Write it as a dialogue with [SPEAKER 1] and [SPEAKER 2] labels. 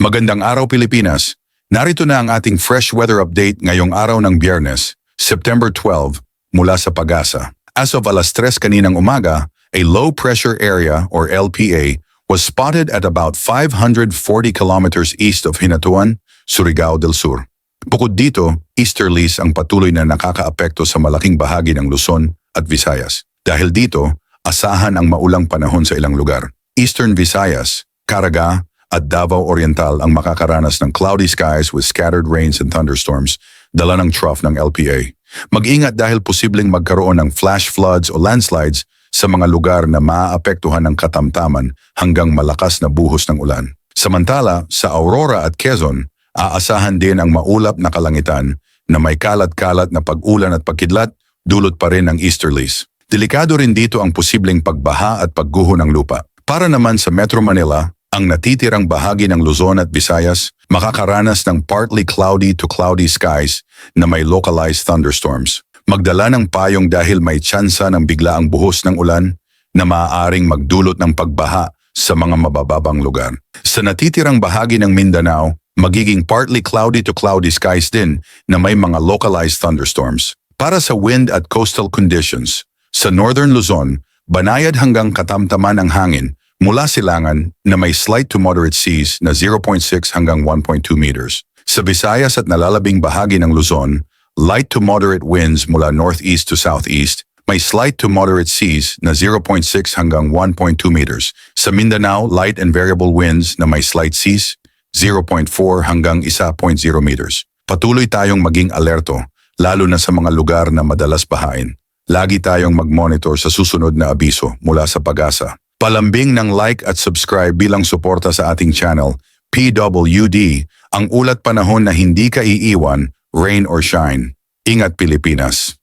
[SPEAKER 1] Magandang araw Pilipinas! Narito na ang ating fresh weather update ngayong araw ng Biyernes, September 12, mula sa Pag-asa. As of alas 3 kaninang umaga, a low pressure area or LPA was spotted at about 540 kilometers east of Hinatuan, Surigao del Sur. Bukod dito, easterlies ang patuloy na nakakaapekto sa malaking bahagi ng Luzon at Visayas. Dahil dito, asahan ang maulang panahon sa ilang lugar. Eastern Visayas, Caraga, at Davao Oriental ang makakaranas ng cloudy skies with scattered rains and thunderstorms, dala ng trough ng LPA. Mag-ingat dahil posibleng magkaroon ng flash floods o landslides sa mga lugar na maaapektuhan ng katamtaman hanggang malakas na buhos ng ulan. Samantala, sa Aurora at Quezon, aasahan din ang maulap na kalangitan na may kalat-kalat na pag-ulan at pagkidlat, dulot pa rin ng easterlies. Delikado rin dito ang posibleng pagbaha at pagguho ng lupa. Para naman sa Metro Manila, ang natitirang bahagi ng Luzon at Visayas makakaranas ng partly cloudy to cloudy skies na may localized thunderstorms. Magdala ng payong dahil may tsansa ng biglaang buhos ng ulan na maaaring magdulot ng pagbaha sa mga mabababang lugar. Sa natitirang bahagi ng Mindanao, magiging partly cloudy to cloudy skies din na may mga localized thunderstorms. Para sa wind at coastal conditions, sa Northern Luzon, banayad hanggang katamtaman ang hangin mula silangan na may slight to moderate seas na 0.6 hanggang 1.2 meters. Sa Visayas at nalalabing bahagi ng Luzon, light to moderate winds mula northeast to southeast, may slight to moderate seas na 0.6 hanggang 1.2 meters. Sa Mindanao, light and variable winds na may slight seas, 0.4 hanggang 1.0 meters. Patuloy tayong maging alerto, lalo na sa mga lugar na madalas bahain. Lagi tayong mag-monitor sa susunod na abiso mula sa Pag-asa. Palambing ng like at subscribe bilang suporta sa ating channel, PWD, ang ulat panahon na hindi ka iiwan, rain or shine. Ingat Pilipinas!